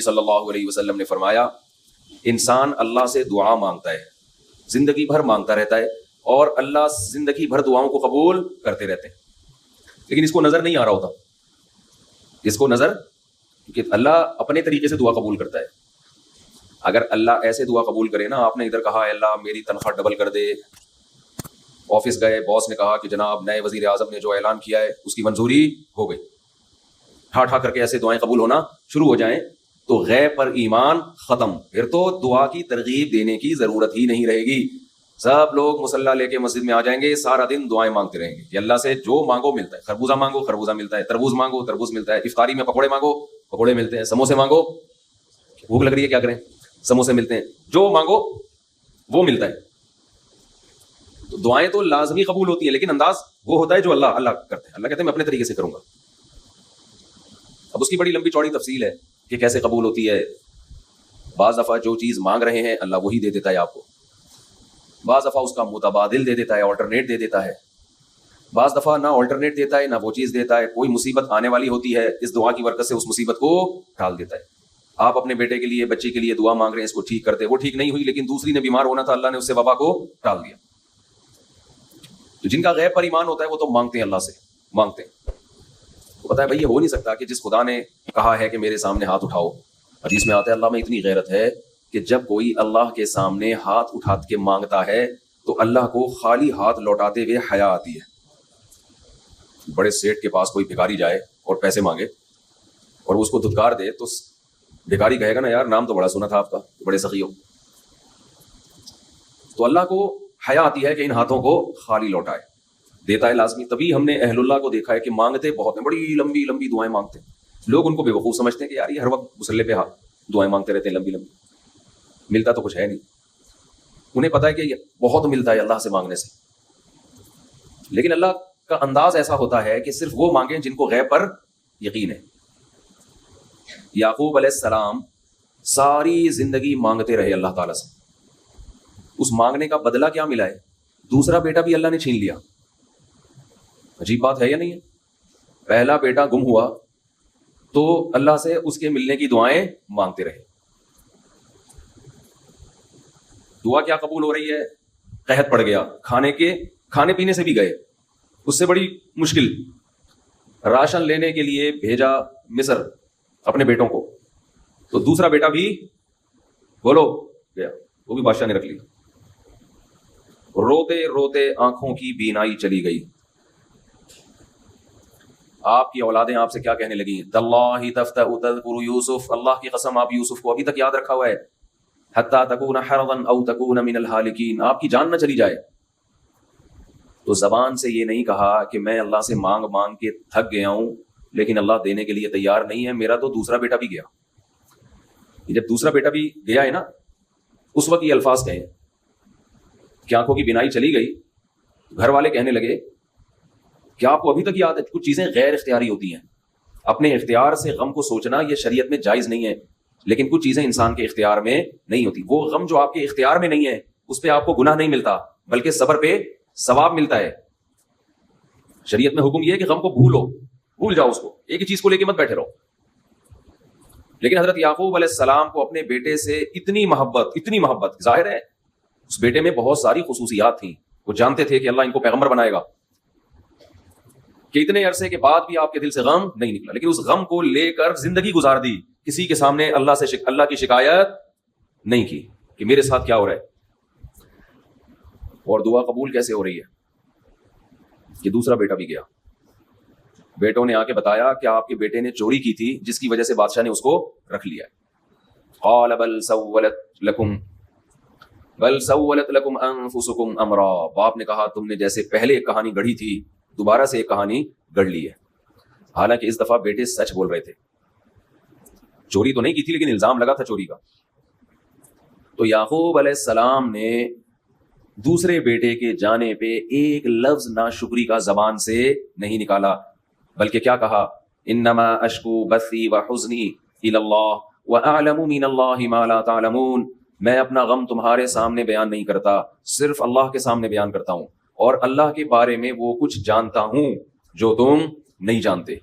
صلی اللہ علیہ وسلم نے فرمایا انسان اللہ سے دعا مانگتا ہے, زندگی بھر مانگتا رہتا ہے, اور اللہ زندگی بھر دعاؤں کو قبول کرتے رہتے ہیں, لیکن اس کو نظر نہیں آ رہا ہوتا. اس کو نظر کہ اللہ اپنے طریقے سے دعا قبول کرتا ہے. اگر اللہ ایسے دعا قبول کرے نا, آپ نے ادھر کہا اے اللہ میری تنخواہ ڈبل کر دے, آفس گئے باس نے کہا کہ جناب نئے وزیر اعظم نے جو اعلان کیا ہے اس کی منظوری ہو گئی, ٹھا ٹھا کر کے ایسے دعائیں قبول ہونا شروع ہو جائیں تو غیب پر ایمان ختم. پھر تو دعا کی ترغیب دینے کی ضرورت ہی نہیں رہے گی. سب لوگ مصلی لے کے مسجد میں آ جائیں گے, سارا دن دعائیں مانگتے رہیں گے کہ اللہ سے جو مانگو ملتا ہے. خربوزہ مانگو خربوزہ ملتا ہے, تربوز مانگو تربوز ملتا ہے, افطاری میں پکوڑے مانگو پکوڑے ملتے ہیں, سموسے مانگو بھوک لگ رہی ہے کیا کریں سموسے ملتے ہیں, جو مانگو وہ ملتا ہے. تو دعائیں تو لازمی قبول ہوتی ہیں, لیکن انداز وہ ہوتا ہے جو اللہ کرتے ہیں. اللہ کہتے ہیں میں اپنے طریقے سے کروں گا. اب اس کی بڑی لمبی چوڑی تفصیل ہے کہ کیسے قبول ہوتی ہے. بعض دفعہ جو چیز مانگ رہے ہیں اللہ وہی دے دیتا ہے آپ کو, بعض دفعہ اس کا متبادل دے دیتا ہے, آلٹرنیٹ دے دیتا ہے, بعض دفعہ نہ آلٹرنیٹ دیتا ہے نہ وہ چیز دیتا ہے. کوئی مصیبت آنے والی ہوتی ہے, اس دعا کی برکت سے اس مصیبت کو ٹال دیتا ہے. آپ اپنے بیٹے کے لیے بچے کے لیے دعا مانگ رہے ہیں اس کو ٹھیک کرتے, وہ ٹھیک نہیں ہوئی لیکن دوسری نے بیمار ہونا تھا, اللہ نے اس سے وبا کو ٹال دیا. تو جن کا غیب پر ایمان ہوتا ہے وہ تو مانگتے ہیں, اللہ سے مانگتے ہیں. تو پتا ہے بھائی یہ ہو نہیں سکتا کہ جس خدا نے کہا ہے کہ میرے سامنے ہاتھ اٹھاؤ, حدیث میں آتا ہے اللہ میں اتنی غیرت ہے کہ جب کوئی اللہ کے سامنے ہاتھ اٹھا کے مانگتا ہے تو اللہ کو خالی ہاتھ لوٹاتے ہوئے حیا آتی ہے. بڑے سیٹ کے پاس کوئی بھکاری جائے اور پیسے مانگے اور وہ اس کو دھتکار دے تو بھکاری کہے گا نا یار نام تو بڑا سنا تھا آپ کا, بڑے سخی ہو. تو اللہ کو حیا آتی ہے کہ ان ہاتھوں کو خالی لوٹائے, دیتا ہے لازمی. تبھی ہم نے اہل اللہ کو دیکھا ہے کہ مانگتے بہت ہیں, بڑی لمبی لمبی دعائیں مانگتے ہیں. لوگ ان کو بے وقوف سمجھتے ہیں کہ یار یہ ہر وقت مسلح پہ دعائیں مانگتے رہتے ہیں لمبی لمبی, ملتا تو کچھ ہے نہیں. انہیں پتا ہے کہ بہت ملتا ہے اللہ سے مانگنے سے, لیکن اللہ کا انداز ایسا ہوتا ہے کہ صرف وہ مانگیں جن کو غیب پر یقین ہے. یعقوب علیہ السلام ساری زندگی مانگتے رہے اللہ تعالیٰ سے. اس مانگنے کا بدلہ کیا ملا ہے؟ دوسرا بیٹا بھی اللہ نے چھین لیا. عجیب بات ہے یا نہیں ہے؟ پہلا بیٹا گم ہوا تو اللہ سے اس کے ملنے کی دعائیں مانگتے رہے. دعا کیا قبول ہو رہی ہے؟ قحط پڑ گیا, کھانے پینے سے بھی گئے, اس سے بڑی مشکل. راشن لینے کے لیے بھیجا مصر اپنے بیٹوں کو, تو دوسرا بیٹا بھی بولو گیا, وہ بھی بادشاہ نے رکھ لیا. روتے روتے آنکھوں کی بینائی چلی گئی. آپ کی اولادیں آپ سے کیا کہنے لگی؟ تاللہ تفتأ تذکر یوسف, اللہ کی قسم آپ یوسف کو ابھی تک یاد رکھا ہوا ہے. حتی تکون حرضا او تکون من الہالکین, آپ کی جان نہ چلی جائے. تو زبان سے یہ نہیں کہا کہ میں اللہ سے مانگ مانگ کے تھک گیا ہوں لیکن اللہ دینے کے لیے تیار نہیں ہے, میرا تو دوسرا بیٹا بھی گیا. جب دوسرا بیٹا بھی گیا ہے نا, اس وقت یہ الفاظ کہے کہ آنکھوں کی بینائی چلی گئی. گھر والے کہنے لگے کیا آپ کو ابھی تک یاد ہے؟ کچھ چیزیں غیر اختیاری ہوتی ہیں. اپنے اختیار سے غم کو سوچنا یہ شریعت میں جائز نہیں ہے, لیکن کچھ چیزیں انسان کے اختیار میں نہیں ہوتی. وہ غم جو آپ کے اختیار میں نہیں ہے اس پہ آپ کو گناہ نہیں ملتا بلکہ صبر پہ ثواب ملتا ہے. شریعت میں حکم یہ ہے کہ غم کو بھول جاؤ, اس کو ایک ہی چیز کو لے کے مت بیٹھے رہو. لیکن حضرت یعقوب علیہ السلام کو اپنے بیٹے سے اتنی محبت, ظاہر ہے اس بیٹے میں بہت ساری خصوصیات تھیں. وہ جانتے تھے کہ اللہ ان کو پیغمبر بنائے گا, کہ اتنے عرصے کے بعد بھی آپ کے دل سے غم نہیں نکلا, لیکن اس غم کو لے کر زندگی گزار دی. کسی کے سامنے اللہ کی شکایت نہیں کی کہ میرے ساتھ کیا ہو رہا ہے. اور دعا قبول کیسے ہو رہی ہے کہ دوسرا بیٹا بھی گیا. بیٹوں نے آ کے بتایا کہ آپ کے بیٹے نے چوری کی تھی جس کی وجہ سے بادشاہ نے اس کو رکھ لیا ہے. قال بل سولت لکم انفسکم امرا, باپ نے کہا تم نے جیسے پہلے ایک کہانی گڑھی تھی دوبارہ سے ایک کہانی گڑھ لی ہے. حالانکہ اس دفعہ بیٹے سچ بول رہے تھے, چوری تو نہیں کی تھی لیکن الزام لگا تھا چوری کا. تو یعقوب علیہ السلام نے دوسرے بیٹے کے جانے پہ ایک لفظ ناشکری کا زبان سے نہیں نکالا, بلکہ کیا کہا؟ انما اشکو بثی وحزنی الی اللہ واعلم من اللہ ما لا تعلمون, میں اپنا غم تمہارے سامنے بیان نہیں کرتا, صرف اللہ کے سامنے بیان کرتا ہوں, اور اللہ کے بارے میں وہ کچھ جانتا ہوں جو تم نہیں جانتے.